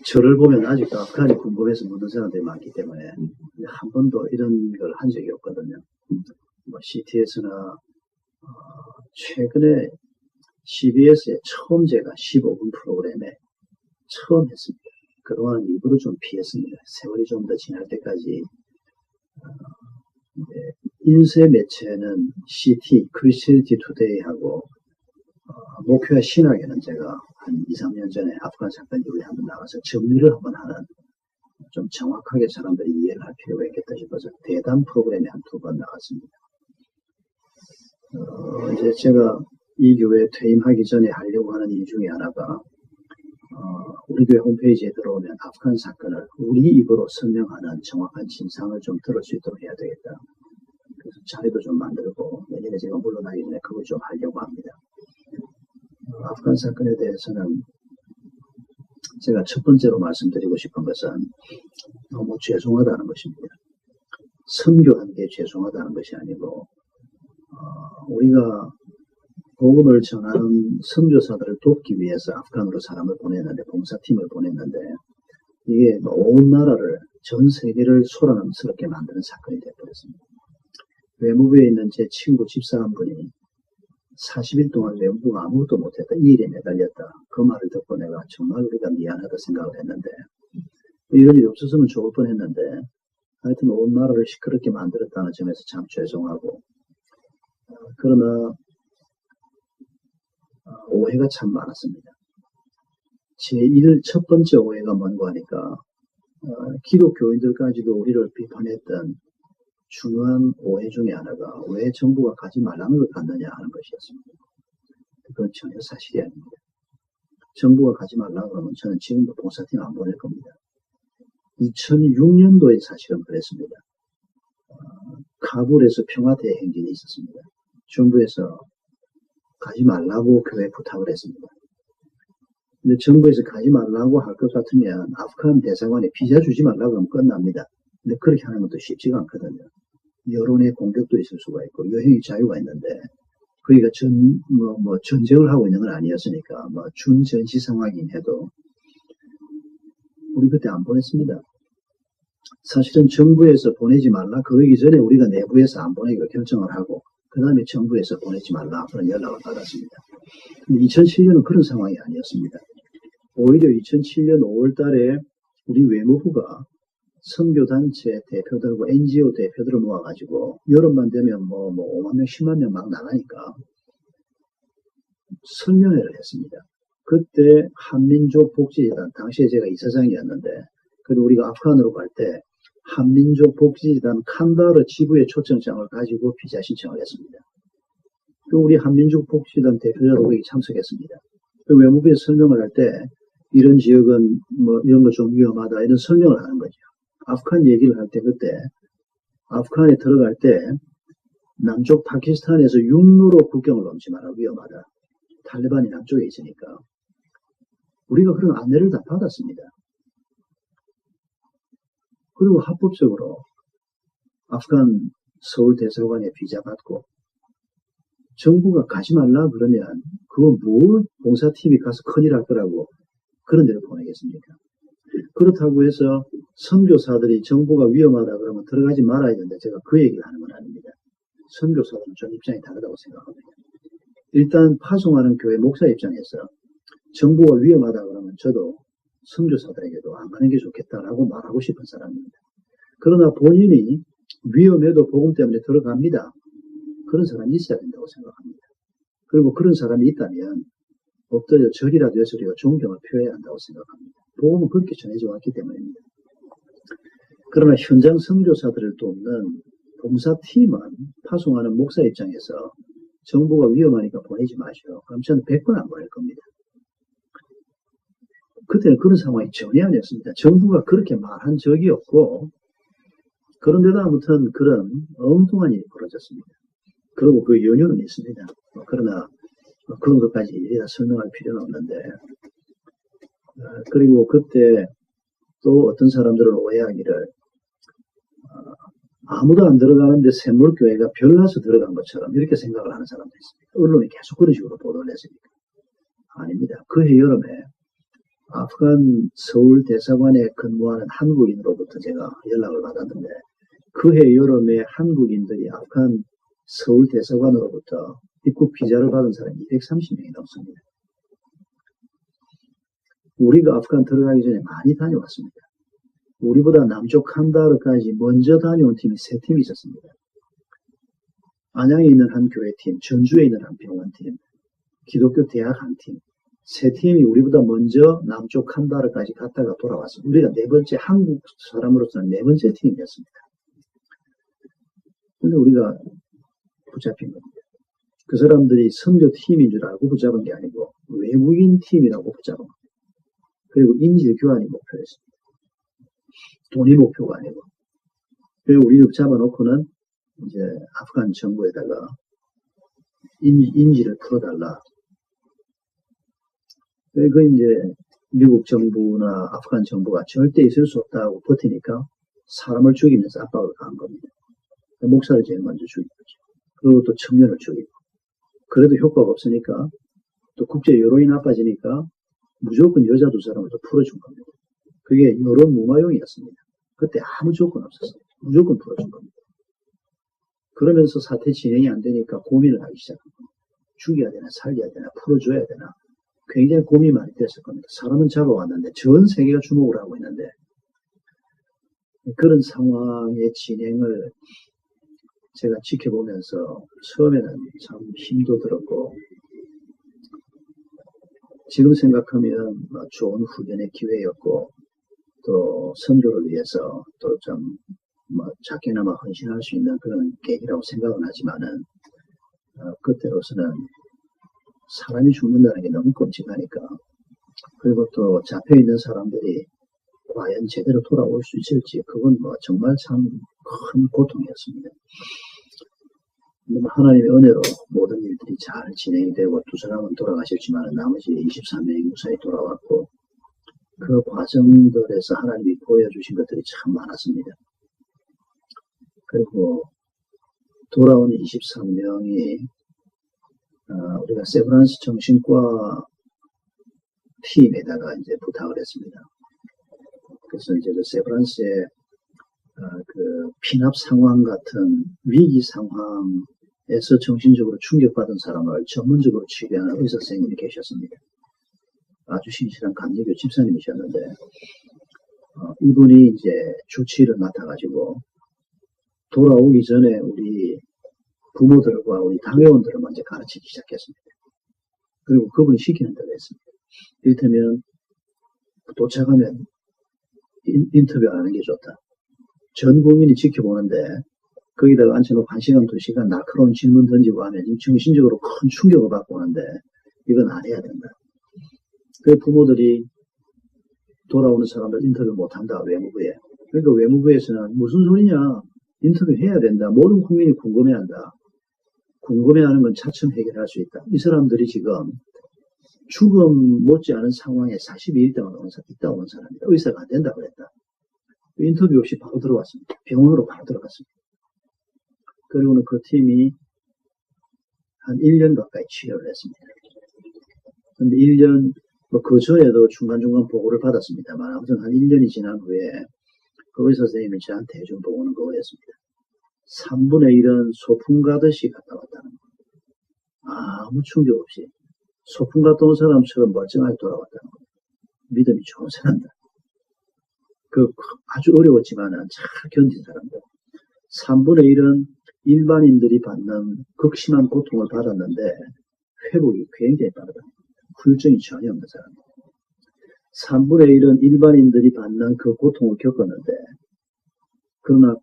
저를 보면 아직도 아프간이 궁금해서 묻는 사람들이 많기 때문에 한 번도 이런 걸 한 적이 없거든요. 뭐 CTS나 최근에 CBS에 처음 제가 15분 프로그램에 처음 했습니다. 그동안 일부러 좀 피했습니다. 세월이 좀 더 지날 때까지. 인쇄 매체는 CT, 크리스티애니티 투데이하고 목표와 신학에는 제가 한 2, 3년 전에 아프간 사건 이후에 한번 나가서 정리를 한번 하는, 좀 정확하게 사람들이 이해를 할 필요가 있겠다 싶어서 대담 프로그램에 한 2번 나갔습니다. 이제 제가 이 교회에 퇴임하기 전에 하려고 하는 일 중에 하나가 우리 교회 홈페이지에 들어오면 아프간 사건을 우리 입으로 설명하는 정확한 진상을 좀 들을 수 있도록 해야 되겠다. 그래서 자리도 좀 만들고 내년에 제가 물러나기 전에 그걸 좀 하려고 합니다. 아프간 사건에 대해서는 제가 첫 번째로 말씀드리고 싶은 것은 너무 죄송하다는 것입니다. 선교한 게 죄송하다는 것이 아니고 우리가 복음을 전하는 선교사들을 돕기 위해서 아프간으로 사람을 보냈는데, 봉사팀을 보냈는데, 이게 온 나라를, 전 세계를 소란스럽게 만드는 사건이 되어버렸습니다. 외무부에 있는 제 친구 집사 한 분이 40일 동안 외무부가 아무것도 못했다, 이 일에 매달렸다. 그 말을 듣고 내가 정말 우리가 미안하다 생각을 했는데, 이런 일이 없었으면 좋을 뻔했는데, 하여튼 온 나라를 시끄럽게 만들었다는 점에서 참 죄송하고, 그러나 오해가 참 많았습니다. 첫 번째 오해가 뭔가 하니까 기독교인들까지도 우리를 비판했던 중요한 오해 중에 하나가 왜 정부가 가지 말라는 걸 갔느냐 하는 것이었습니다. 그건 전혀 사실이 아닙니다. 정부가 가지 말라고 하면 저는 지금도 봉사팀 안 보낼 겁니다. 2006년도에 사실은 그랬습니다. 카불에서 평화대회 행진이 있었습니다. 정부에서 가지 말라고 교회에 부탁을 했습니다. 근데 정부에서 가지 말라고 할 것 같으면 아프간 대사관에 비자 주지 말라고 하면 끝납니다. 근데 그렇게 하는 것도 쉽지가 않거든요. 여론의 공격도 있을 수가 있고 여행의 자유가 있는데, 그러니까 전쟁을 하고 있는 건 아니었으니까 준전시 상황이긴 해도 우리 그때 안 보냈습니다. 사실은 정부에서 보내지 말라 그러기 전에 우리가 내부에서 안 보내기로 결정을 하고 그 다음에 정부에서 보내지 말라 그런 연락을 받았습니다. 근데 2007년은 그런 상황이 아니었습니다. 오히려 2007년 5월 달에 우리 외무부가 선교단체 대표들과 NGO 대표들을 모아가지고 여름만 되면 5만 명, 10만 명 막 나가니까 설명회를 했습니다. 그때 한민족 복지재단, 당시에 제가 이사장이었는데, 그리고 우리가 아프간으로 갈 때 한민족 복지재단 칸다르 지부의 초청장을 가지고 비자 신청을 했습니다. 또 우리 한민족 복지재단 대표자도 거기 참석했습니다. 그 외무부에 설명을 할 때 이런 지역은 이런 거 좀 위험하다 이런 설명을 하는 거죠. 아프간 얘기를 할 때 그때 아프간에 들어갈 때 남쪽 파키스탄에서 육로로 국경을 넘지 마라, 위험하다. 탈레반이 남쪽에 있으니까. 우리가 그런 안내를 다 받았습니다. 그리고 합법적으로 아프간 서울 대사관에 비자 받고 정부가 가지 말라 그러면 그거 뭘 봉사팀이 가서 큰일 할 거라고 그런 데를 보내겠습니까? 그렇다고 해서 선교사들이 정부가 위험하다 그러면 들어가지 말아야 되는데 제가 그 얘기를 하는 건 아닙니다. 선교사들은 좀 입장이 다르다고 생각합니다. 일단 파송하는 교회 목사 입장에서 정부가 위험하다 그러면 저도 선교사들에게도 안 가는 게 좋겠다라고 말하고 싶은 사람입니다. 그러나 본인이 위험해도 복음 때문에 들어갑니다. 그런 사람이 있어야 된다고 생각합니다. 그리고 그런 사람이 있다면 엎드려 절이라도 해서 우리가 존경을 표해야 한다고 생각합니다. 복음은 그렇게 전해져 왔기 때문입니다. 그러나 현장 선교사들을 돕는 봉사팀은 파송하는 목사 입장에서 정부가 위험하니까 보내지 마시오. 그럼 저는 100번 안 보낼 겁니다. 그때는 그런 상황이 전혀 아니었습니다. 정부가 그렇게 말한 적이 없고, 그런데도 아무튼 그런 엉뚱한 일이 벌어졌습니다. 그리고 그 연유는 있습니다. 그러나 그런 것까지 일일이 설명할 필요는 없는데, 그리고 그때 또 어떤 사람들은 오해하기를 아무도 안 들어가는데 샘물교회가 별나서 들어간 것처럼 이렇게 생각을 하는 사람도 있습니다. 언론이 계속 그런 식으로 보도를 했으니까. 아닙니다. 그해 여름에 아프간 서울 대사관에 근무하는 한국인으로부터 제가 연락을 받았는데 그해 여름에 한국인들이 아프간 서울 대사관으로부터 입국 비자를 받은 사람이 230명이 넘습니다. 우리가 아프간 들어가기 전에 많이 다녀왔습니다. 우리보다 남쪽 칸다하르까지 먼저 다녀온 팀이 3팀이 있었습니다. 안양에 있는 한 교회팀, 전주에 있는 한 병원팀, 기독교 대학 한 팀, 3팀이 우리보다 먼저 남쪽 칸다하르까지 갔다가 돌아왔습니다. 우리가 4번째, 한국 사람으로서는 4번째 팀이었습니다. 근데 우리가 붙잡힌 겁니다. 그 사람들이 선교팀인 줄 알고 붙잡은 게 아니고 외국인 팀이라고 붙잡은 겁니다. 그리고 인질 교환이 목표였습니다. 돈이 목표가 아니고. 그리고 우리를 잡아놓고는 이제 아프간 정부에다가 인질을 풀어달라. 그 이제 미국 정부나 아프간 정부가 절대 있을 수 없다고 버티니까 사람을 죽이면서 압박을 가한 겁니다. 목사를 제일 먼저 죽인 거죠. 그리고 또 청년을 죽이고. 그래도 효과가 없으니까 또 국제 여론이 나빠지니까 무조건 여자 2사람을 더 풀어준 겁니다. 그게 여론 무마용이었습니다. 그때 아무 조건 없었어요. 무조건 풀어준 겁니다. 그러면서 사태 진행이 안 되니까 고민을 하기 시작한 겁니다. 죽여야 되나 살려야 되나 풀어줘야 되나 굉장히 고민이 많이 됐을 겁니다. 사람은 잡아왔는데 전 세계가 주목을 하고 있는데 그런 상황의 진행을 제가 지켜보면서 처음에는 참 힘도 들었고 지금 생각하면 좋은 훈련의 기회였고 또 선교를 위해서 또 좀 작게나마 헌신할 수 있는 그런 계기라고 생각은 하지만은 그때로서는 사람이 죽는다는 게 너무 끔찍하니까 그리고 또 잡혀있는 사람들이 과연 제대로 돌아올 수 있을지 그건 정말 참 큰 고통이었습니다. 하나님의 은혜로 모든 일들이 잘 진행이 되고 2사람은 돌아가셨지만 나머지 23명이 무사히 돌아왔고 그 과정들에서 하나님이 보여주신 것들이 참 많았습니다. 그리고 돌아온 23명이 우리가 세브란스 정신과 팀에다가 이제 부탁을 했습니다. 그래서 이제 그 세브란스의 그 피납 상황 같은 위기 상황에서 정신적으로 충격받은 사람을 전문적으로 치료하는 의사 선생님이 계셨습니다. 아주 신실한 감리교 집사님이셨는데 이분이 이제 주치의를 맡아가지고 돌아오기 전에 우리 부모들과 우리 당회원들을 먼저 가르치기 시작했습니다. 그리고 그분이 시키는 대로 했습니다. 이를테면 도착하면 인터뷰 안 하는 게 좋다. 전 국민이 지켜보는데 거기다가 앉혀놓고 1시간, 2시간 날카로운 질문 던지고 하면 정신적으로 큰 충격을 받고 오는데 이건 안 해야 된다. 그 부모들이 돌아오는 사람들 인터뷰 못한다. 외무부에. 그러니까 외무부에서는 무슨 소리냐. 인터뷰 해야 된다. 모든 국민이 궁금해한다. 궁금해하는 건 차츰 해결할 수 있다. 이 사람들이 지금 죽음 못지않은 상황에 42일 동안 있다 온 사람이다. 의사가 안 된다 그랬다. 인터뷰 없이 바로 들어왔습니다. 병원으로 바로 들어갔습니다. 그리고는 그 팀이 한 1년 가까이 치료를 했습니다. 근데 1년, 그 전에도 중간중간 보고를 받았습니다만 아무튼 한 1년이 지난 후에 그 의사 선생님이 저한테 해준 보고는 그거였습니다. 3분의 1은 소풍 가듯이 갔다 왔다는 거예요. 아무 충격 없이 소풍 갔다 온 사람처럼 멀쩡하게 돌아왔다는 거예요. 믿음이 좋은 사람들. 아주 어려웠지만은 잘 견딘 사람들. 3분의 1은 일반인들이 받는 극심한 고통을 받았는데 회복이 굉장히 빠르다. 후유증이 전혀 없는 사람들. 3분의 1은 일반인들이 받는 그 고통을 겪었는데 그러나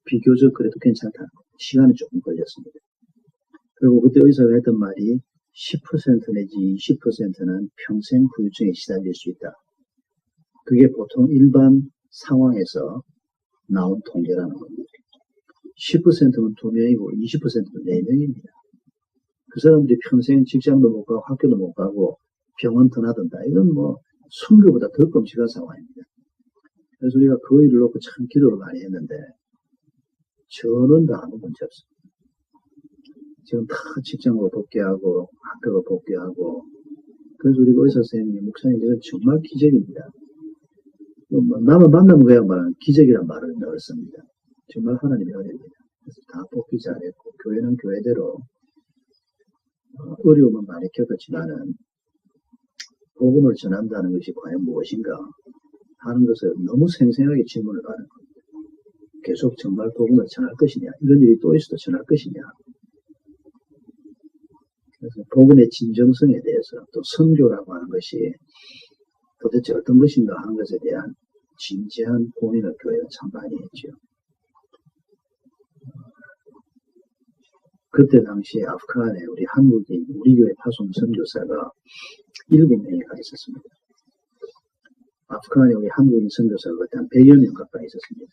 비교적 그래도 괜찮다. 시간은 조금 걸렸습니다. 그리고 그때 의사가 했던 말이 10% 내지 20%는 평생 후유증에 시달릴 수 있다. 그게 보통 일반 상황에서 나온 통계라는 겁니다. 10%는 2명이고 20%는 4명입니다. 그 사람들이 평생 직장도 못 가고 학교도 못 가고 병원 떠나든다. 이건 순교보다 더 끔찍한 상황입니다. 그래서 우리가 그 일을 놓고 참 기도를 많이 했는데 저는 다 아무 문제 없습니다. 지금 다 직장으로 복귀하고 학교로 복귀하고 그래서 우리 의사 선생님이, 목사님, 이건 정말 기적입니다. 나만 만나면 그 양반은 기적이란 말을 넣었습니다. 정말 하나님의 은혜입니다. 그래서 다 뽑기 잘했고, 교회는 교회대로 어려움은 많이 겪었지만은 복음을 전한다는 것이 과연 무엇인가 하는 것을 너무 생생하게 질문을 받는 겁니다. 계속 정말 복음을 전할 것이냐, 이런 일이 또 있어도 전할 것이냐. 그래서 복음의 진정성에 대해서, 또 선교라고 하는 것이 도대체 어떤 것인가 하는 것에 대한 진지한 고민을 교회가 참 많이 했죠. 그때 당시에 아프간에 우리 한국인, 우리 교회 파송 선교사가 7명이 가 있었습니다. 아프간에 우리 한국인 선교사가 그때 한 100여 명 가까이 있었습니다.